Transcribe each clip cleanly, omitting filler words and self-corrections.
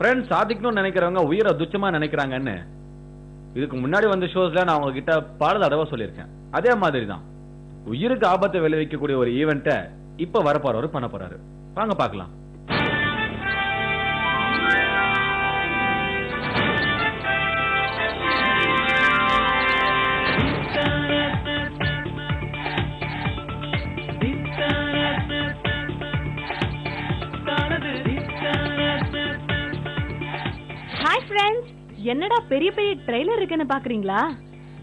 Friends சாதிக்கணும்னு நினைக்கிறவங்க உயிரை துச்சமா நினைக்கிறாங்கன்னு இதுக்கு முன்னாடி வந்த ஷோஸ்ல நான் உங்ககிட்ட பல தடவை சொல்லியிருக்கேன். அதே மாதிரி தான் உயிருக்கு ஆபத்தை விளைவிக்கக்கூடிய ஒரு ஈவெண்ட்டை இப்ப வரப்போறவரு பண்ண போறாரு. வாங்க பார்க்கலாம். ஹாய் ஃப்ரெண்ட்ஸ், என்னடா பெரிய பெரிய ட்ரெய்லர் இருக்குன்னு பாக்குறீங்களா?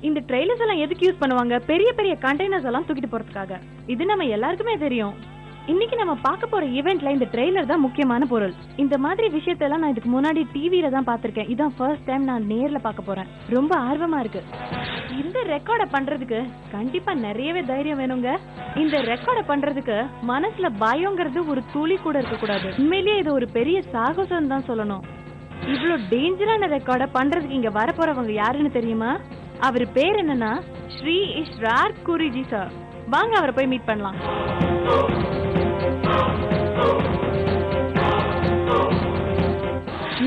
இந்த ட்ரெய்லர்ஸ் எல்லாம் எதுக்கு யூஸ் பண்ணுவாங்க? பெரிய பெரிய கண்டெய்னர்ஸ் எல்லாம் தூக்கிட்டு போறதுக்காக. இது நம்ம எல்லாருக்குமே தெரியும். இன்னைக்கு நம்ம பார்க்க போற ஈவென்ட்ல இந்த ட்ரெய்லர் தான் முக்கியமான பொருள். இந்த மாதிரி விஷயத்தெல்லாம் நான் இதுக்கு முன்னாடி டிவில தான் பார்த்திருக்கேன். இதான் ஃபர்ஸ்ட் டைம் நான் நேர்ல பார்க்க போறேன். ரொம்ப ஆர்வமா இருக்கு. இந்த ரெக்கார்ட பண்றதுக்கு கண்டிப்பா நிறையவே தைரியம் வேணுங்க. இந்த ரெக்கார்ட பண்றதுக்கு மனசுல பயங்கிறது ஒரு துளி கூட இருக்க கூடாது. உண்மையிலேயே இது ஒரு பெரிய சாகசம் தான் சொல்லணும். இவ்ளோ டேஞ்சரான ரெக்கார்ட பண்றதுக்கு இங்க வர போறவங்க யாருன்னு தெரியுமா? அவர் பேர் என்னன்னா ஸ்ரீ இஷ்ரார் குரிஜி சார். வாங்க அவரை போய் மீட் பண்ணலாம்.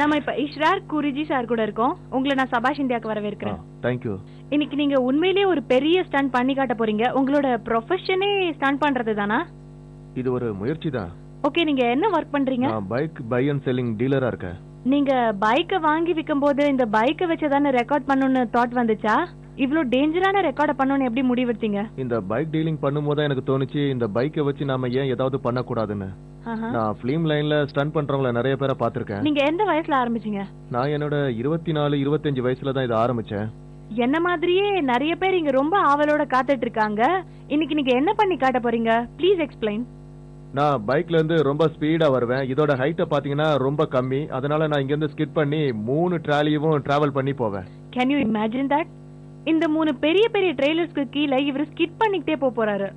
நம்ம இப்ப இஷ்ரார் குரிஜி சார் கூட இருக்கோம். உங்களை நான் சபாஷ் இந்தியாக்கு வரவேற்கிறேன். Thank you. இன்னைக்கு நீங்க உண்மையிலேயே ஒரு பெரிய ஸ்டண்ட் பண்ணி காட்ட போறீங்க. உங்களோட ப்ரொஃபஷனே ஸ்டண்ட் பண்றது தானா? இது ஒரு முயற்சி தான். ஓகே, நீங்க என்ன ஒர்க் பண்றீங்க? பைக் பை அண்ட் செல்லிங் டீலரா இருக்கேன். நீங்க பைக்க வாங்கி விக்கும் போது இந்த பைக்க வச்சதானே ரெக்கார்ட் பண்ணணும்னு தாட் வந்துச்சா? இவ்ளோ டேஞ்சரான ரெக்கார்ட் பண்ணணும்னு எப்படி முடிவெடுத்தீங்க? இந்த பைக் டீலிங் பண்ணும்போது எனக்கு தோணுச்சு இந்த பைக்கை வச்சு நாம ஏன் ஏதாவது பண்ண கூடாதுன்னு. நான் ஃபிலிம் லைன்ல ஸ்டண்ட் பண்றவங்கள நிறைய பேரை பாத்திருக்கேன். நீங்க எந்த வயசுல ஆரம்பிச்சீங்க? நான் என்னோட 24, 25 வயசுல தான் இதை ஆரம்பிச்சேன். என்ன மாதிரியே நிறைய பேர் இங்க ரொம்ப ஆவலோட காத்துட்டு இருக்காங்க. இன்னைக்கு நீங்க என்ன பண்ணி காட்ட போறீங்க? Please explain. நான் பைக்ல இருந்து ரொம்ப ஸ்பீடா வருவேன். இதோட ஹைட்ட பாத்தீங்கன்னா ரொம்ப கம்மி. அதனால நான் இங்க இருந்து ஸ்கிட் பண்ணி 3 ட்ராலியும் டிராவல் பண்ணி போவேன். Can you imagine that? இந்த 3 பெரிய பெரிய ட்ரெய்லர்ஸ்க்கு கீழ இவர் ஸ்கிட் பண்ணிட்டே போறாரு.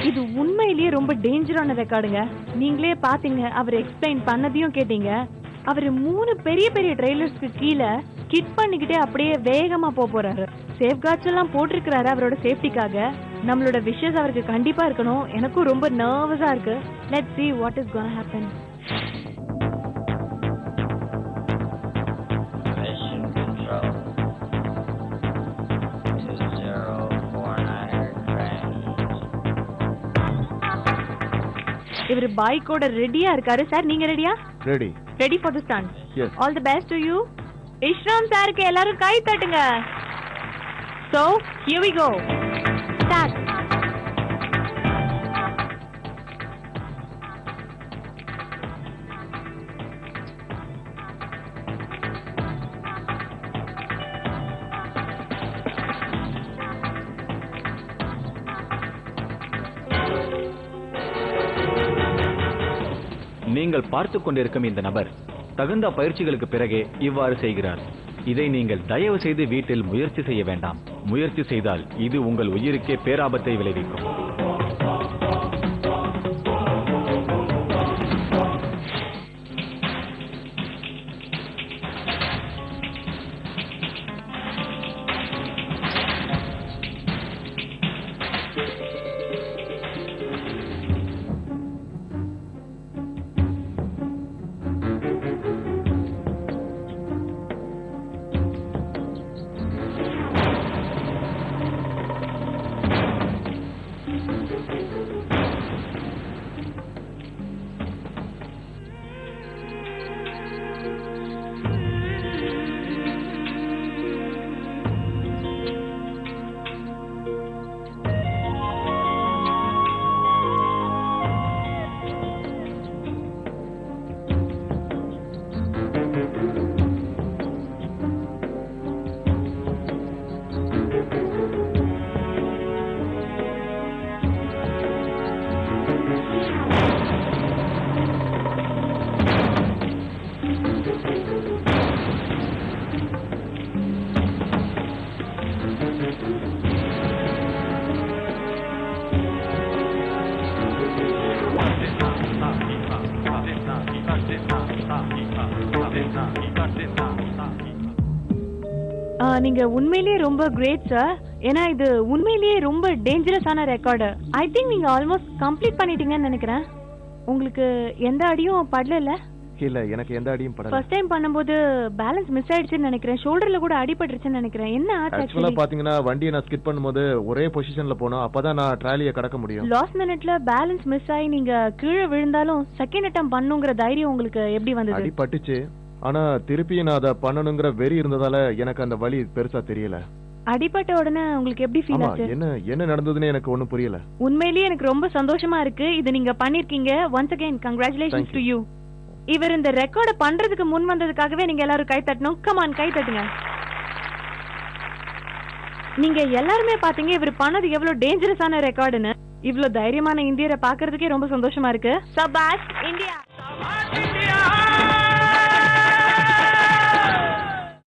இது உண்மையிலேயே ரொம்ப டேஞ்சரான ரெக்கார்டுங்க. நீங்களே பாத்தீங்க, அவர் எக்ஸ்பிளைன் பண்ணதையும் கேட்டீங்க. அவர் 3 பெரிய பெரிய ட்ரெய்லர்ஸ்க்கு கீழே கிட் பண்ணிக்கிட்டே அப்படியே வேகமா போறாரு. சேஃப் கார்ட்ஸ் எல்லாம் போட்டிருக்கிறாரு அவரோட சேஃப்டிக்காக. நம்மளோட விஷஸ் அவருக்கு கண்டிப்பா இருக்கணும். எனக்கும் ரொம்ப நர்வஸா இருக்கு. Let's see what is going to happen. இவர் பைக்கோட ரெடியா இருக்காரு. சார், நீங்க ரெடியா? Ready. Ready for the stunt. Yes. All the best to you. Ishram சாருக்கு எல்லாரும் கை தட்டுங்க. So, here we go. Start. நீங்கள் பார்த்து கொண்டிருக்கும் இந்த நபர் தகுந்த பயிற்சிகளுக்கு பிறகே இவ்வாறு செய்கிறார். இதை நீங்கள் தயவு செய்து வீட்டில் முயற்சி செய்ய வேண்டாம். முயற்சி செய்தால் இது உங்கள் உயிருக்கே பேராபத்தை விளைவிக்கும். நீங்க உண்மையிலேயே ரொம்ப கிரேட் சார். ஏன்னா இது உண்மையிலேயே ரொம்ப டேஞ்சரஸான ரெக்கார்டு. ஐ திங்க் நீங்க ஆல்மோஸ்ட் கம்ப்ளீட் பண்ணிட்டீங்கன்னு நினைக்கிறேன். உங்களுக்கு எந்த அடியும் படல இல்ல? இல்ல, எனக்கு எந்த அடியும் படல. ஃபர்ஸ்ட் டைம் பண்ணும்போது பேலன்ஸ் மிஸ் ஆயிடுச்சுன்னு நினைக்கிறேன். ஷோல்டர்ல கூட அடிபட்டுருச்சுன்னு நினைக்கிறேன். என்ன ஆச்சு? ஆக்சுவலா பாத்தீங்கன்னா வண்டியை நான் ஸ்கிட் பண்ணும்போது ஒரே பொசிஷன்ல போனோம். அப்பதான் நான் ட்ராலியை கடக்க முடியும். லாஸ்ட் மினிட்ல பேலன்ஸ் மிஸ் ஆகி நீங்க கீழே விழுந்தாலும் செகண்ட் அட்டெம்ப்ட் பண்ணுங்கிற தைரியம் உங்களுக்கு எப்படி வந்தது? அடிபட்டுச்சு, ஆனா திருப்பி நான் அதை பண்ணணுங்கிற வெறி இருந்ததால எனக்கு அந்த வலி பெருசா தெரியல. அடிபட்ட உடனே உங்களுக்கு எப்படி ஃபீல் ஆச்சு? என்ன நடந்ததுன்னு எனக்கு ஒண்ணும் புரியல. உண்மையிலேயே எனக்கு ரொம்ப சந்தோஷமா இருக்கு. இது நீங்க பண்ணிருக்கீங்க. Once again congratulations to you. இவர் இந்த ரெக்கார்ட பண்றதுக்கு முன் வந்ததுக்காகவே நீங்க எல்லாரும் கை தட்டணும். கம் ஆன், கை தட்டுங்க. நீங்க எல்லாருமே பாத்தீங்க இவர் பண்ணது எவ்வளவு டேஞ்சரஸான ரெக்கார்டுன்னு. இவ்வளவு தைரியமான இந்தியரை பாக்குறதுக்கே ரொம்ப சந்தோஷமா இருக்கு. சபாஷ் இந்தியா!